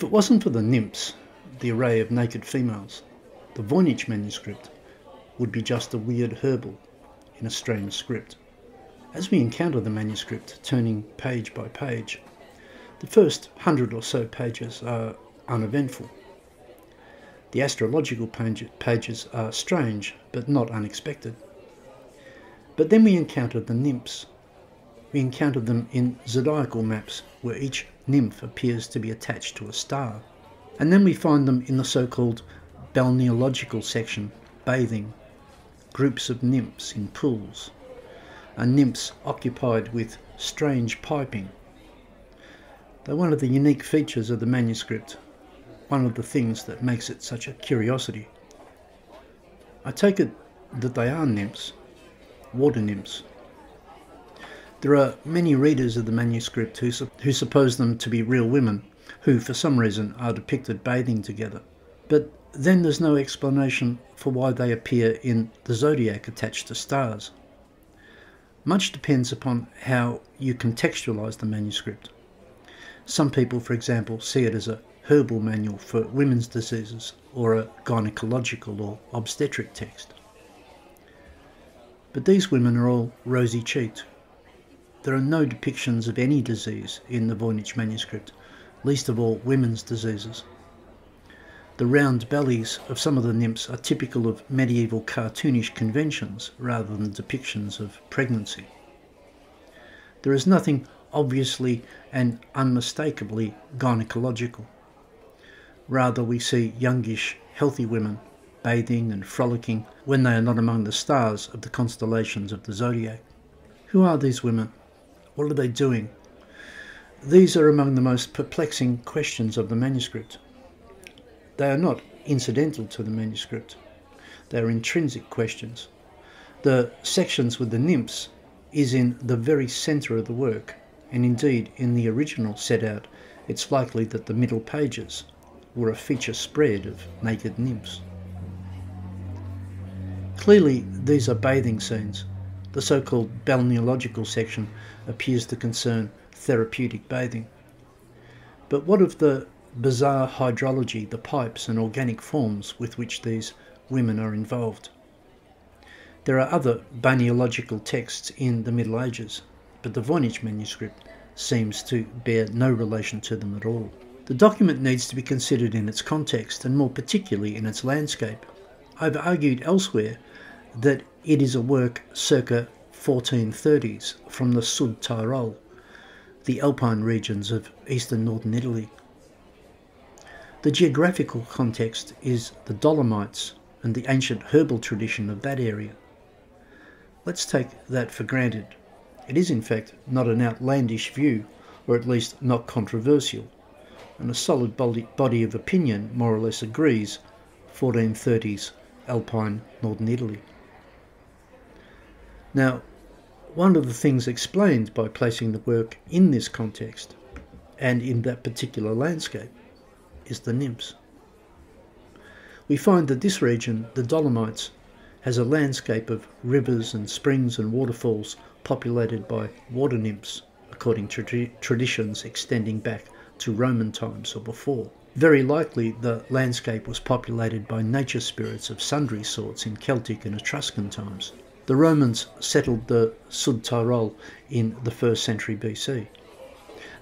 If it wasn't for the nymphs, the array of naked females, the Voynich manuscript would be just a weird herbal in a strange script. As we encounter the manuscript, turning page by page, the first 100 or so pages are uneventful. The astrological pages are strange, but not unexpected. But then we encounter the nymphs. We encounter them in zodiacal maps, where each nymph appears to be attached to a star. And then we find them in the so-called balneological section, bathing, groups of nymphs in pools, and nymphs occupied with strange piping. They're one of the unique features of the manuscript, one of the things that makes it such a curiosity. I take it that they are nymphs, water nymphs. There are many readers of the manuscript who suppose them to be real women, who for some reason are depicted bathing together. But then there's no explanation for why they appear in the zodiac attached to stars. Much depends upon how you contextualise the manuscript. Some people, for example, see it as a herbal manual for women's diseases or a gynecological or obstetric text. But these women are all rosy-cheeked. There are no depictions of any disease in the Voynich manuscript, least of all women's diseases. The round bellies of some of the nymphs are typical of medieval cartoonish conventions rather than depictions of pregnancy. There is nothing obviously and unmistakably gynecological. Rather, we see youngish, healthy women bathing and frolicking when they are not among the stars of the constellations of the zodiac. Who are these women? What are they doing? These are among the most perplexing questions of the manuscript. They are not incidental to the manuscript. They are intrinsic questions. The sections with the nymphs is in the very centre of the work, and indeed in the original set out it's likely that the middle pages were a feature spread of naked nymphs. Clearly these are bathing scenes. The so-called balneological section appears to concern therapeutic bathing. But what of the bizarre hydrology, the pipes and organic forms with which these women are involved? There are other balneological texts in the Middle Ages, but the Voynich manuscript seems to bear no relation to them at all. The document needs to be considered in its context, and more particularly in its landscape. I've argued elsewhere that it is a work circa 1430s from the Sud Tyrol, the alpine regions of eastern northern Italy. The geographical context is the Dolomites and the ancient herbal tradition of that area. Let's take that for granted. It is in fact not an outlandish view, or at least not controversial, and a solid body of opinion more or less agrees 1430s alpine northern Italy. Now, one of the things explained by placing the work in this context and in that particular landscape is the nymphs. We find that this region, the Dolomites, has a landscape of rivers and springs and waterfalls populated by water nymphs, according to traditions extending back to Roman times or before. Very likely the landscape was populated by nature spirits of sundry sorts in Celtic and Etruscan times. The Romans settled the Sud Tyrol in the 1st century BC.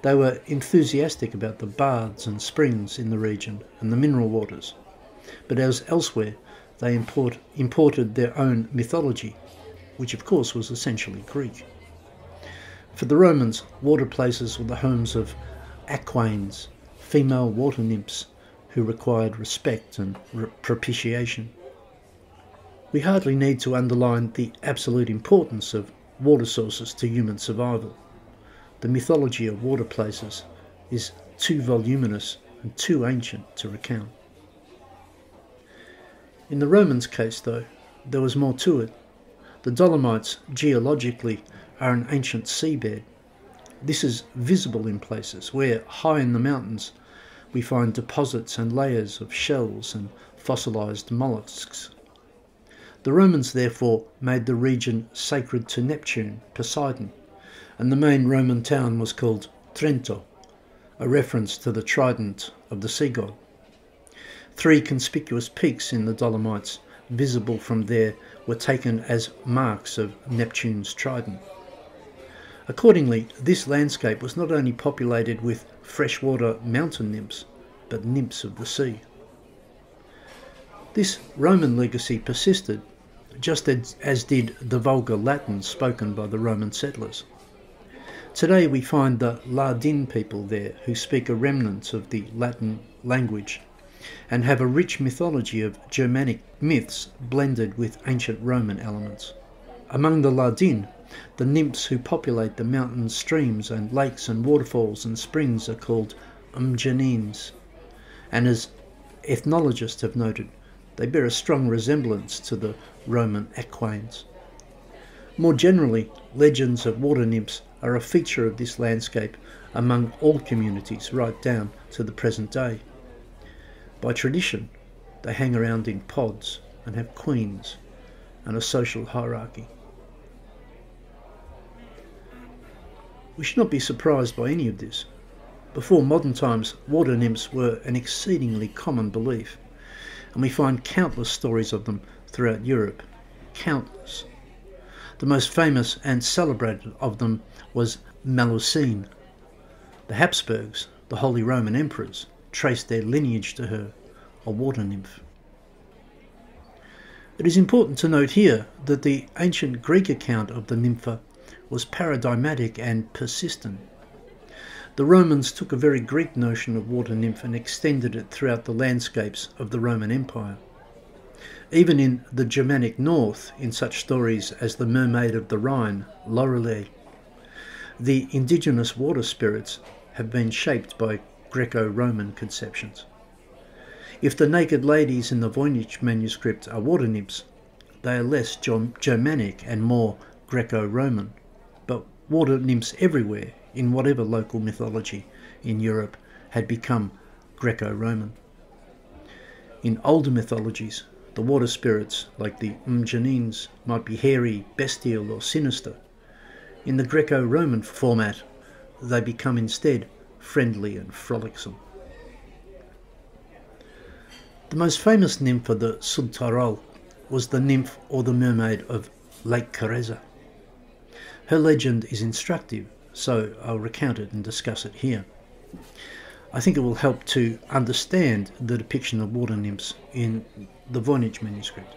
They were enthusiastic about the baths and springs in the region and the mineral waters, but as elsewhere they imported their own mythology, which of course was essentially Greek. For the Romans, water places were the homes of Aquaines, female water nymphs who required respect and propitiation. We hardly need to underline the absolute importance of water sources to human survival. The mythology of water places is too voluminous and too ancient to recount. In the Romans' case, though, there was more to it. The Dolomites, geologically, are an ancient seabed. This is visible in places where, high in the mountains, we find deposits and layers of shells and fossilised mollusks. The Romans therefore made the region sacred to Neptune, Poseidon, and the main Roman town was called Trento, a reference to the trident of the sea god. 3 conspicuous peaks in the Dolomites visible from there were taken as marks of Neptune's trident. Accordingly, this landscape was not only populated with freshwater mountain nymphs, but nymphs of the sea. This Roman legacy persisted, just as did the vulgar Latin spoken by the Roman settlers. Today we find the Ladin people there who speak a remnant of the Latin language and have a rich mythology of Germanic myths blended with ancient Roman elements. Among the Ladin, the nymphs who populate the mountain streams and lakes and waterfalls and springs are called Mjanines, and as ethnologists have noted, they bear a strong resemblance to the Roman Aquaines. More generally, legends of water nymphs are a feature of this landscape among all communities right down to the present day. By tradition, they hang around in pods and have queens and a social hierarchy. We should not be surprised by any of this. Before modern times, water nymphs were an exceedingly common belief, and we find countless stories of them throughout Europe. Countless. The most famous and celebrated of them was Melusine. The Habsburgs, the Holy Roman Emperors, traced their lineage to her, a water nymph. It is important to note here that the ancient Greek account of the Nympha was paradigmatic and persistent. The Romans took a very Greek notion of water nymph and extended it throughout the landscapes of the Roman Empire. Even in the Germanic north, in such stories as the Mermaid of the Rhine, Lorelei, the indigenous water spirits have been shaped by Greco-Roman conceptions. If the naked ladies in the Voynich manuscript are water nymphs, they are less Germanic and more Greco-Roman. But water nymphs everywhere, in whatever local mythology in Europe, had become Greco-Roman. In older mythologies, the water spirits, like the Mjanines, might be hairy, bestial or sinister. In the Greco-Roman format, they become instead friendly and frolicsome. The most famous nymph of the Südtirol was the nymph or the mermaid of Lake Carezza. Her legend is instructive, so I'll recount it and discuss it here. I think it will help to understand the depiction of water nymphs in the Voynich manuscript.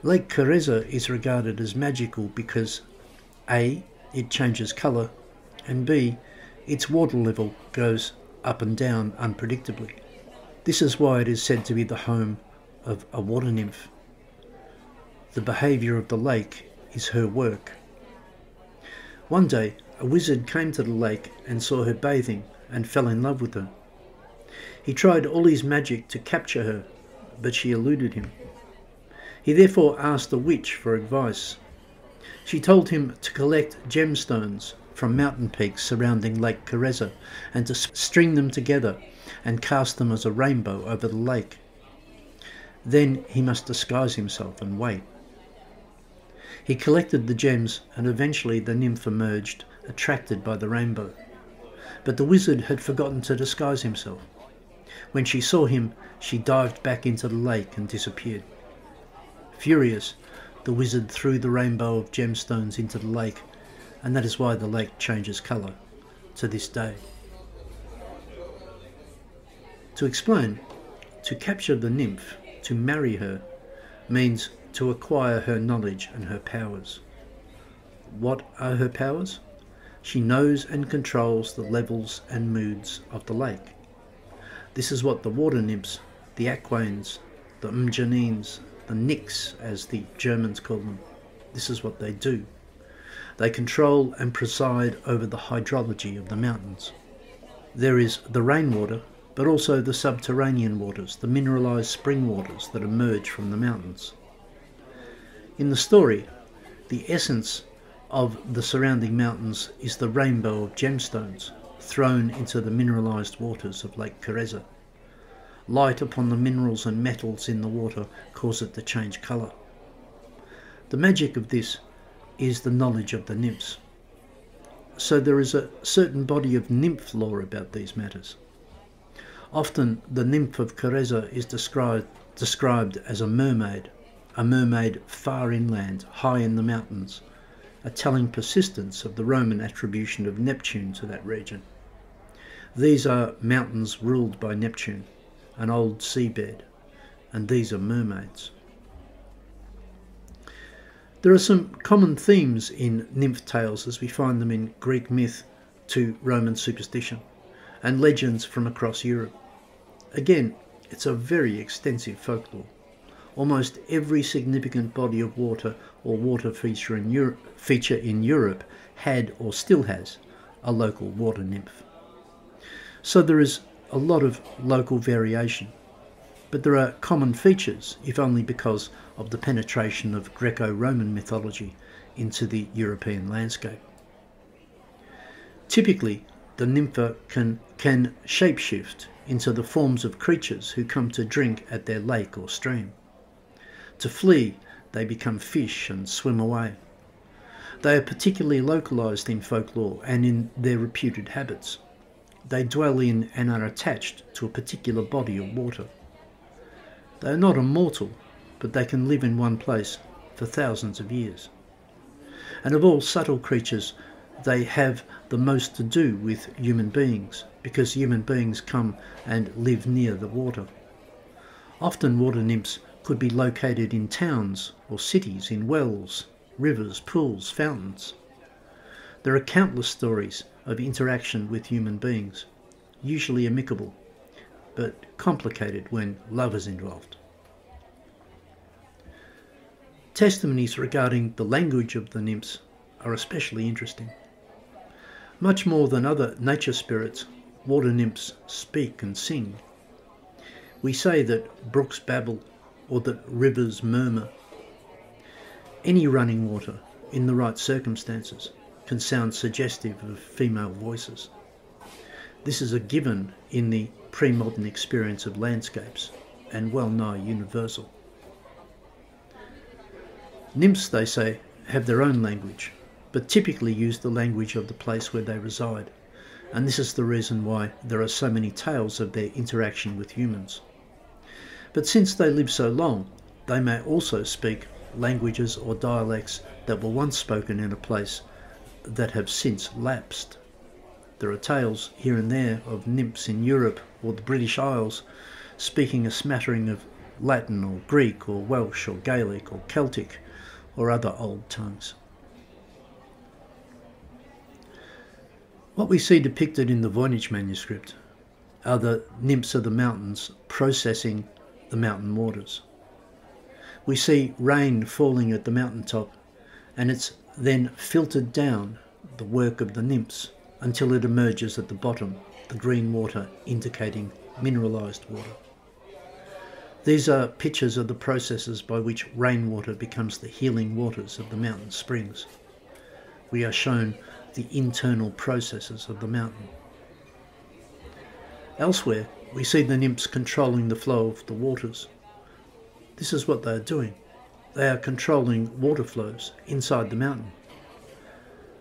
Lake Carezza is regarded as magical because A, it changes colour, and B, its water level goes up and down unpredictably. This is why it is said to be the home of a water nymph. The behaviour of the lake is her work. One day, a wizard came to the lake and saw her bathing and fell in love with her. He tried all his magic to capture her, but she eluded him. He therefore asked a witch for advice. She told him to collect gemstones from mountain peaks surrounding Lake Carezza and to string them together and cast them as a rainbow over the lake. Then he must disguise himself and wait. He collected the gems and eventually the nymph emerged, attracted by the rainbow. But the wizard had forgotten to disguise himself. When she saw him, she dived back into the lake and disappeared. Furious, the wizard threw the rainbow of gemstones into the lake, and that is why the lake changes colour to this day. To explain, to capture the nymph, to marry her, means to acquire her knowledge and her powers. What are her powers? She knows and controls the levels and moods of the lake. This is what the water nymphs, the Aquaines, the Mjanines, the nymphs as the Germans call them, this is what they do. They control and preside over the hydrology of the mountains. There is the rainwater, but also the subterranean waters, the mineralised spring waters that emerge from the mountains. In the story, the essence of the surrounding mountains is the rainbow of gemstones thrown into the mineralised waters of Lake Carezza. Light upon the minerals and metals in the water cause it to change colour. The magic of this is the knowledge of the nymphs. So there is a certain body of nymph lore about these matters. Often the nymph of Cereza is described as a mermaid far inland, high in the mountains, a telling persistence of the Roman attribution of Neptune to that region. These are mountains ruled by Neptune, an old seabed, and these are mermaids. There are some common themes in nymph tales as we find them in Greek myth to Roman superstition, and legends from across Europe. Again, it's a very extensive folklore. Almost every significant body of water or water feature in Europe had or still has a local water nymph. So there is a lot of local variation, but there are common features, if only because of the penetration of Greco-Roman mythology into the European landscape. Typically, the nympha can shapeshift into the forms of creatures who come to drink at their lake or stream. To flee, they become fish and swim away. They are particularly localised in folklore and in their reputed habits. They dwell in and are attached to a particular body of water. They are not immortal, but they can live in one place for thousands of years. And of all subtle creatures, they have the most to do with human beings, because human beings come and live near the water. Often water nymphs could be located in towns or cities, in wells, rivers, pools, fountains. There are countless stories of interaction with human beings, usually amicable, but complicated when love is involved. Testimonies regarding the language of the nymphs are especially interesting. Much more than other nature spirits, water nymphs speak and sing. We say that brooks babble or that rivers murmur. Any running water, in the right circumstances, can sound suggestive of female voices. This is a given in the pre-modern experience of landscapes, and well nigh universal. Nymphs, they say, have their own language, but typically use the language of the place where they reside, and this is the reason why there are so many tales of their interaction with humans. But since they live so long, they may also speak languages or dialects that were once spoken in a place that have since lapsed. There are tales here and there of nymphs in Europe or the British Isles speaking a smattering of Latin or Greek or Welsh or Gaelic or Celtic or other old tongues. What we see depicted in the Voynich manuscript are the nymphs of the mountains processing the mountain waters. We see rain falling at the mountaintop, and it's then filtered down the work of the nymphs until it emerges at the bottom, the green water indicating mineralised water. These are pictures of the processes by which rainwater becomes the healing waters of the mountain springs. We are shown the internal processes of the mountain. Elsewhere, we see the nymphs controlling the flow of the waters. This is what they are doing. They are controlling water flows inside the mountain.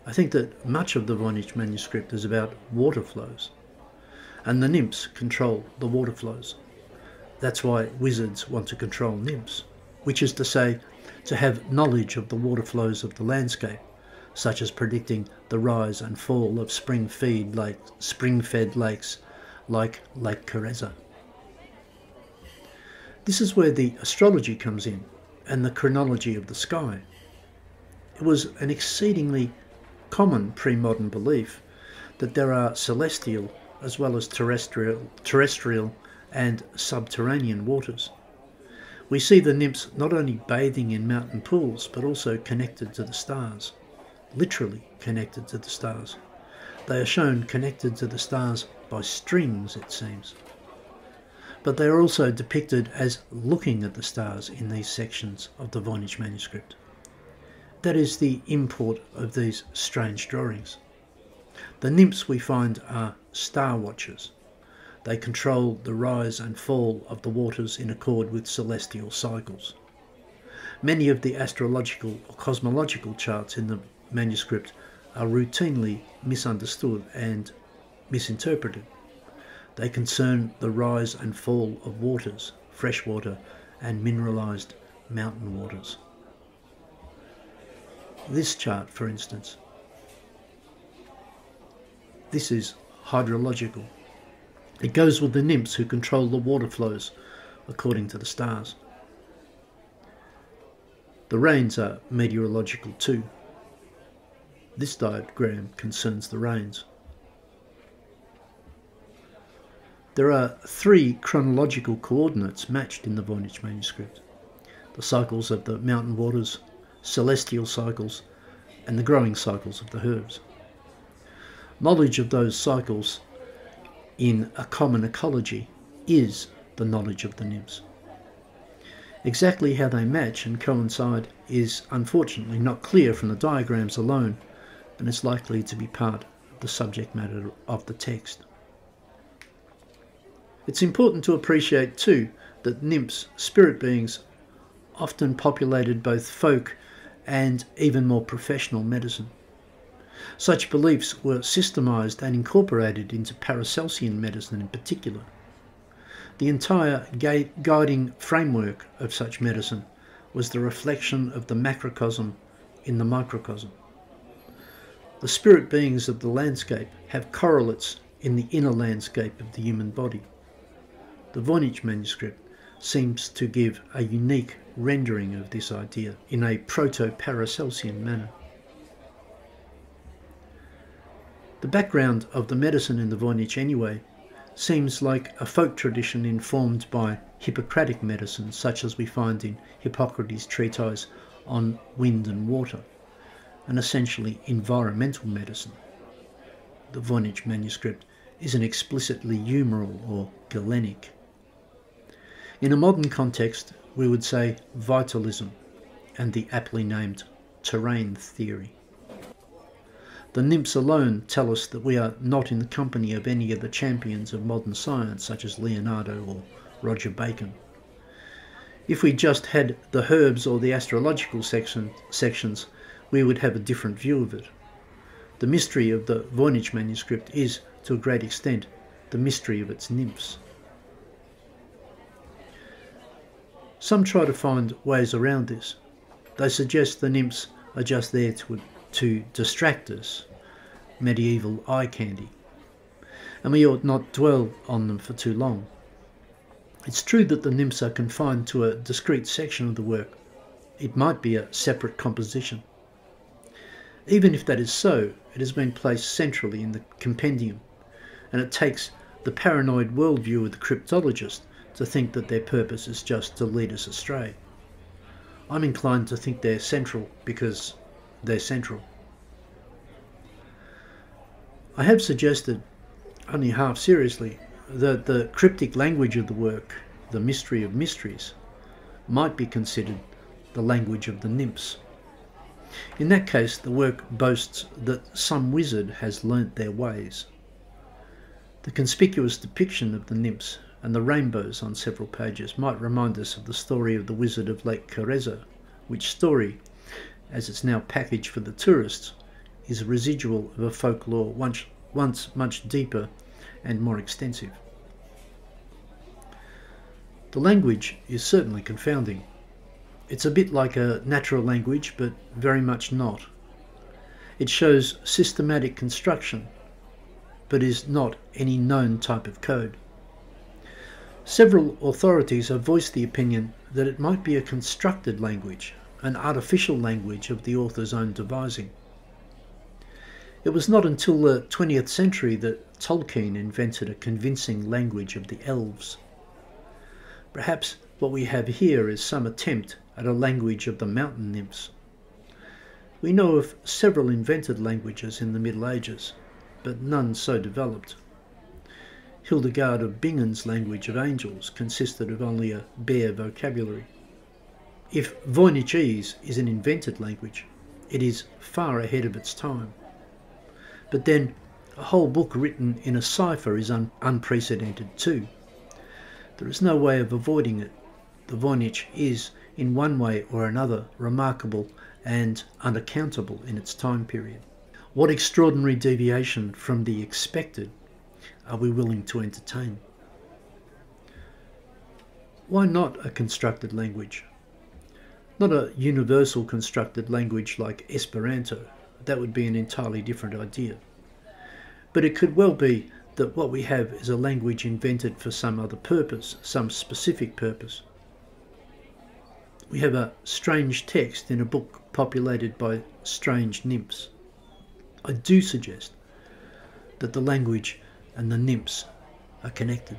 I think that much of the Voynich manuscript is about water flows, and the nymphs control the water flows. That's why wizards want to control nymphs, which is to say, to have knowledge of the water flows of the landscape, such as predicting the rise and fall of spring-fed lakes like Lake Cereza. This is where the astrology comes in, and the chronology of the sky. It was an exceedingly common pre-modern belief that there are celestial as well as terrestrial and subterranean waters. We see the nymphs not only bathing in mountain pools, but also connected to the stars, literally connected to the stars. They are shown connected to the stars by strings, it seems. But they are also depicted as looking at the stars in these sections of the Voynich manuscript. That is the import of these strange drawings. The nymphs we find are star watchers. They control the rise and fall of the waters in accord with celestial cycles. Many of the astrological or cosmological charts in the manuscript are routinely misunderstood and misinterpreted. They concern the rise and fall of waters, freshwater and mineralised mountain waters. This chart, for instance, this is hydrological. It goes with the nymphs who control the water flows according to the stars. The rains are meteorological too. This diagram concerns the rains. There are 3 chronological coordinates matched in the Voynich manuscript: the cycles of the mountain waters, celestial cycles, and the growing cycles of the herbs. Knowledge of those cycles in a common ecology is the knowledge of the nymphs. Exactly how they match and coincide is unfortunately not clear from the diagrams alone, and is likely to be part of the subject matter of the text. It's important to appreciate too that nymphs, spirit beings, often populated both folk and even more professional medicine. Such beliefs were systemised and incorporated into Paracelsian medicine in particular. The entire guiding framework of such medicine was the reflection of the macrocosm in the microcosm. The spirit beings of the landscape have correlates in the inner landscape of the human body. The Voynich manuscript seems to give a unique rendering of this idea in a proto-Paracelsian manner. The background of the medicine in the Voynich, anyway, seems like a folk tradition informed by Hippocratic medicine, such as we find in Hippocrates' treatise on wind and water, an essentially environmental medicine. The Voynich manuscript isn't explicitly humoral or Galenic. In a modern context, we would say vitalism and the aptly named terrain theory. The nymphs alone tell us that we are not in the company of any of the champions of modern science, such as Leonardo or Roger Bacon. If we just had the herbs or the astrological sections, we would have a different view of it. The mystery of the Voynich manuscript is, to a great extent, the mystery of its nymphs. Some try to find ways around this. They suggest the nymphs are just there to distract us, medieval eye candy, and we ought not dwell on them for too long. It's true that the nymphs are confined to a discrete section of the work. It might be a separate composition. Even if that is so, it has been placed centrally in the compendium, and it takes the paranoid worldview of the cryptologist to think that their purpose is just to lead us astray. I'm inclined to think they're central because they're central. I have suggested, only half seriously, that the cryptic language of the work, the mystery of mysteries, might be considered the language of the nymphs. In that case, the work boasts that some wizard has learnt their ways. The conspicuous depiction of the nymphs and the rainbows on several pages might remind us of the story of the wizard of Lake Carezza, which story, as it's now packaged for the tourists, is a residual of a folklore once much deeper and more extensive. The language is certainly confounding. It's a bit like a natural language, but very much not. It shows systematic construction, but is not any known type of code. Several authorities have voiced the opinion that it might be a constructed language, an artificial language of the author's own devising. It was not until the 20th century that Tolkien invented a convincing language of the elves. Perhaps what we have here is some attempt at a language of the mountain nymphs. We know of several invented languages in the Middle Ages, but none so developed. Hildegard of Bingen's language of angels consisted of only a bare vocabulary. If Voynichese is an invented language, it is far ahead of its time. But then, a whole book written in a cipher is unprecedented too. There is no way of avoiding it. The Voynich is, in one way or another, remarkable and unaccountable in its time period. What extraordinary deviation from the expected are we willing to entertain? Why not a constructed language? Not a universal constructed language like Esperanto. That would be an entirely different idea. But it could well be that what we have is a language invented for some other purpose, some specific purpose. We have a strange text in a book populated by strange nymphs. I do suggest that the language and the nymphs are connected.